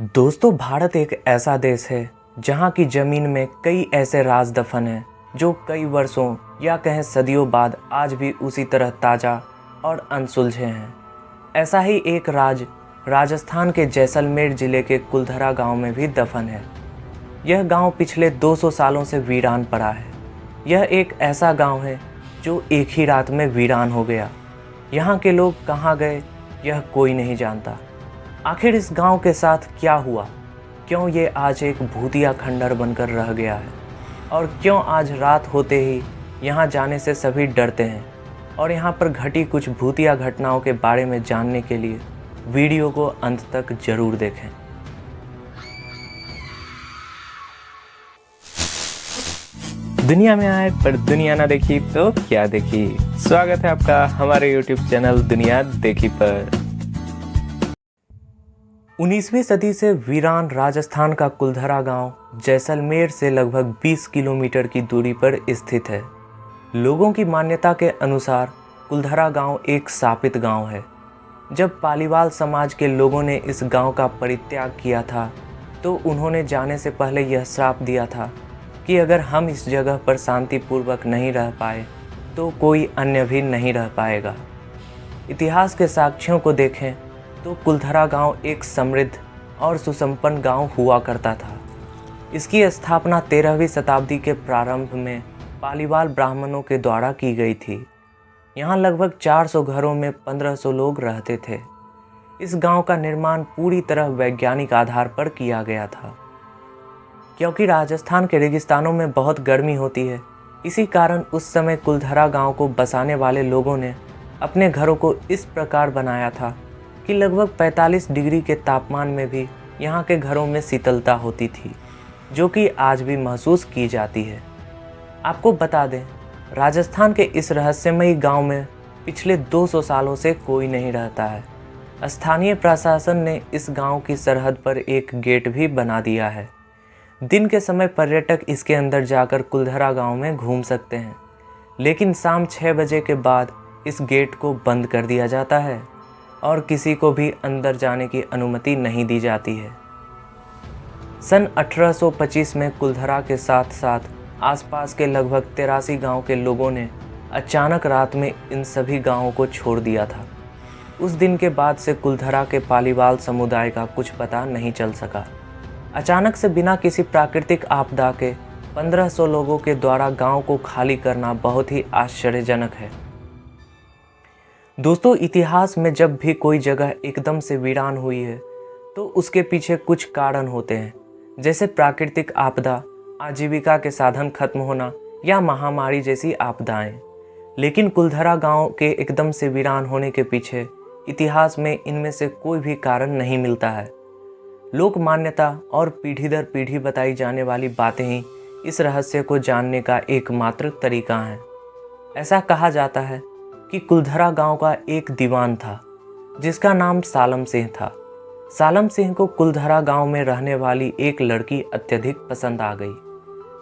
दोस्तों, भारत एक ऐसा देश है जहाँ की ज़मीन में कई ऐसे राज दफन हैं जो कई वर्षों या कहें सदियों बाद आज भी उसी तरह ताज़ा और अनसुलझे हैं। ऐसा ही एक राज राजस्थान के जैसलमेर ज़िले के कुलधरा गांव में भी दफन है। यह गांव पिछले 200 सालों से वीरान पड़ा है। यह एक ऐसा गांव है जो एक ही रात में वीरान हो गया। यहाँ के लोग कहाँ गए यह कोई नहीं जानता। आखिर इस गांव के साथ क्या हुआ? क्यों ये आज एक भूतिया खंडर बनकर रह गया है? और क्यों आज रात होते ही यहाँ जाने से सभी डरते हैं? और यहाँ पर घटी कुछ भूतिया घटनाओं के बारे में जानने के लिए वीडियो को अंत तक जरूर देखें। दुनिया में आए पर दुनिया ना देखी तो क्या देखी। स्वागत है आपका हमारे YouTube चैनल दुनिया देखी पर। 19वीं सदी से वीरान राजस्थान का कुलधरा गांव जैसलमेर से लगभग 20 किलोमीटर की दूरी पर स्थित है। लोगों की मान्यता के अनुसार कुलधरा गांव एक शापित गांव है। जब पालीवाल समाज के लोगों ने इस गांव का परित्याग किया था तो उन्होंने जाने से पहले यह श्राप दिया था कि अगर हम इस जगह पर शांतिपूर्वक नहीं रह पाए तो कोई अन्य भी नहीं रह पाएगा। इतिहास के साक्ष्यों को देखें तो कुलधरा गांव एक समृद्ध और सुसंपन्न गांव हुआ करता था। इसकी स्थापना 13वीं शताब्दी के प्रारंभ में पालीवाल ब्राह्मणों के द्वारा की गई थी। यहाँ लगभग 400 घरों में 1500 लोग रहते थे। इस गांव का निर्माण पूरी तरह वैज्ञानिक आधार पर किया गया था। क्योंकि राजस्थान के रेगिस्तानों में बहुत गर्मी होती है, इसी कारण उस समय कुलधरा गांव को बसाने वाले लोगों ने अपने घरों को इस प्रकार बनाया था कि लगभग 45 डिग्री के तापमान में भी यहाँ के घरों में शीतलता होती थी, जो कि आज भी महसूस की जाती है। आपको बता दें, राजस्थान के इस रहस्यमयी गांव में पिछले 200 सालों से कोई नहीं रहता है। स्थानीय प्रशासन ने इस गांव की सरहद पर एक गेट भी बना दिया है। दिन के समय पर्यटक इसके अंदर जाकर कुलधरा गांव में घूम सकते हैं, लेकिन शाम 6 बजे के बाद इस गेट को बंद कर दिया जाता है और किसी को भी अंदर जाने की अनुमति नहीं दी जाती है। सन 1825 में कुलधरा के साथ साथ आसपास के लगभग 83 गांव के लोगों ने अचानक रात में इन सभी गांवों को छोड़ दिया था। उस दिन के बाद से कुलधरा के पालीवाल समुदाय का कुछ पता नहीं चल सका। अचानक से बिना किसी प्राकृतिक आपदा के 1500 लोगों के द्वारा गांव को खाली करना बहुत ही आश्चर्यजनक है। दोस्तों, इतिहास में जब भी कोई जगह एकदम से वीरान हुई है तो उसके पीछे कुछ कारण होते हैं, जैसे प्राकृतिक आपदा, आजीविका के साधन खत्म होना या महामारी जैसी आपदाएं। लेकिन कुलधरा गांव के एकदम से वीरान होने के पीछे इतिहास में इनमें से कोई भी कारण नहीं मिलता है। लोक मान्यता और पीढ़ी दर पीढ़ी बताई जाने वाली बातें ही इस रहस्य को जानने का एकमात्र तरीका है। ऐसा कहा जाता है कि कुलधरा गांव का एक दीवान था जिसका नाम सालम सिंह था। सालम सिंह को कुलधरा गांव में रहने वाली एक लड़की अत्यधिक पसंद आ गई।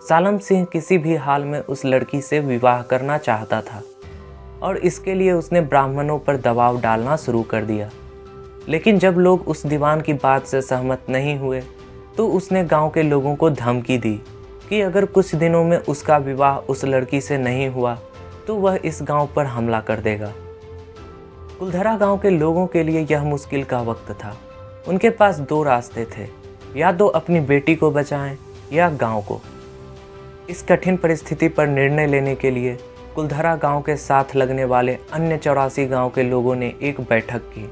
सालम सिंह किसी भी हाल में उस लड़की से विवाह करना चाहता था और इसके लिए उसने ब्राह्मणों पर दबाव डालना शुरू कर दिया। लेकिन जब लोग उस दीवान की बात से सहमत नहीं हुए तो उसने गांव के लोगों को धमकी दी कि अगर कुछ दिनों में उसका विवाह उस लड़की से नहीं हुआ तो वह इस गांव पर हमला कर देगा। कुलधरा गांव के लोगों के लिए यह मुश्किल का वक्त था। उनके पास 2 रास्ते थे, या तो अपनी बेटी को बचाएं या गांव को। इस कठिन परिस्थिति पर निर्णय लेने के लिए कुलधरा गांव के साथ लगने वाले अन्य 84 गांव के लोगों ने एक बैठक की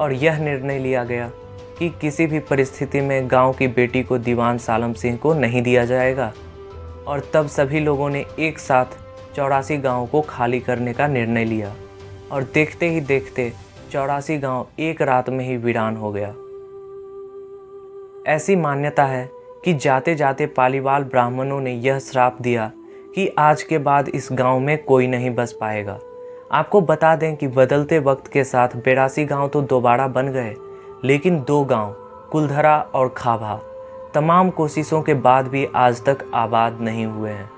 और यह निर्णय लिया गया कि किसी भी परिस्थिति में गांव की बेटी को दीवान सालम सिंह को नहीं दिया जाएगा। और तब सभी लोगों ने एक साथ 84 गांवों को खाली करने का निर्णय लिया और देखते ही देखते 84 गांव एक रात में ही वीरान हो गया। ऐसी मान्यता है कि जाते जाते पालीवाल ब्राह्मणों ने यह श्राप दिया कि आज के बाद इस गांव में कोई नहीं बस पाएगा। आपको बता दें कि बदलते वक्त के साथ 82 गांव तो दोबारा बन गए, लेकिन 2 गांव कुलधरा और खाभा तमाम कोशिशों के बाद भी आज तक आबाद नहीं हुए हैं।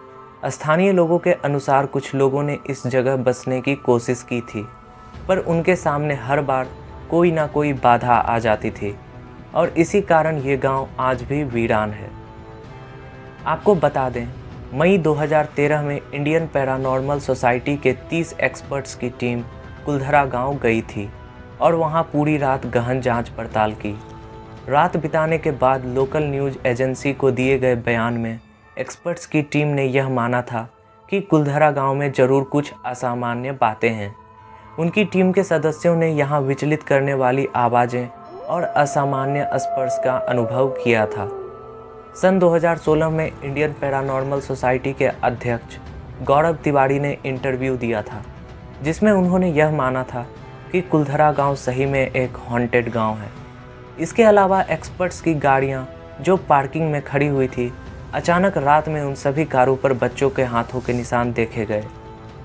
स्थानीय लोगों के अनुसार कुछ लोगों ने इस जगह बसने की कोशिश की थी, पर उनके सामने हर बार कोई ना कोई बाधा आ जाती थी। और इसी कारण ये गांव आज भी वीरान है। आपको बता दें, मई 2013 में इंडियन पैरानॉर्मल सोसाइटी के 30 एक्सपर्ट्स की टीम कुलधरा गांव गई थी और वहां पूरी रात गहन जांच पड़ताल की। रात बिताने के बाद लोकल न्यूज़ एजेंसी को दिए गए बयान में एक्सपर्ट्स की टीम ने यह माना था कि कुलधरा गांव में ज़रूर कुछ असामान्य बातें हैं। उनकी टीम के सदस्यों ने यहां विचलित करने वाली आवाज़ें और असामान्य स्पर्श का अनुभव किया था। सन 2016 में इंडियन पैरानॉर्मल सोसाइटी के अध्यक्ष गौरव तिवारी ने इंटरव्यू दिया था, जिसमें उन्होंने यह माना था कि कुलधरा गांव सही में एक हॉन्टेड गांव है। इसके अलावा एक्सपर्ट्स की गाड़ियां जो पार्किंग में खड़ी हुई थी, अचानक रात में उन सभी कारों पर बच्चों के हाथों के निशान देखे गए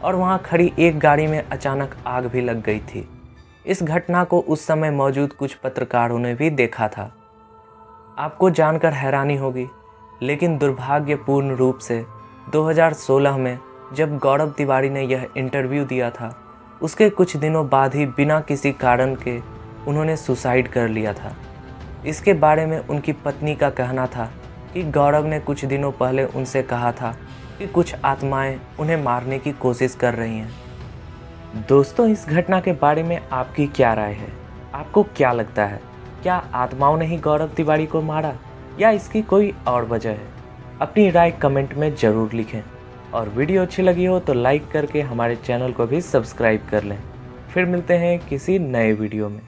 और वहां खड़ी एक गाड़ी में अचानक आग भी लग गई थी। इस घटना को उस समय मौजूद कुछ पत्रकारों ने भी देखा था। आपको जानकर हैरानी होगी, लेकिन दुर्भाग्यपूर्ण रूप से 2016 में जब गौरव तिवारी ने यह इंटरव्यू दिया था, उसके कुछ दिनों बाद ही बिना किसी कारण के उन्होंने सुसाइड कर लिया था। इसके बारे में उनकी पत्नी का कहना था कि गौरव ने कुछ दिनों पहले उनसे कहा था कि कुछ आत्माएं उन्हें मारने की कोशिश कर रही हैं। दोस्तों, इस घटना के बारे में आपकी क्या राय है? आपको क्या लगता है, क्या आत्माओं ने ही गौरव तिवारी को मारा या इसकी कोई और वजह है? अपनी राय कमेंट में ज़रूर लिखें और वीडियो अच्छी लगी हो तो लाइक करके हमारे चैनल को भी सब्सक्राइब कर लें। फिर मिलते हैं किसी नए वीडियो में।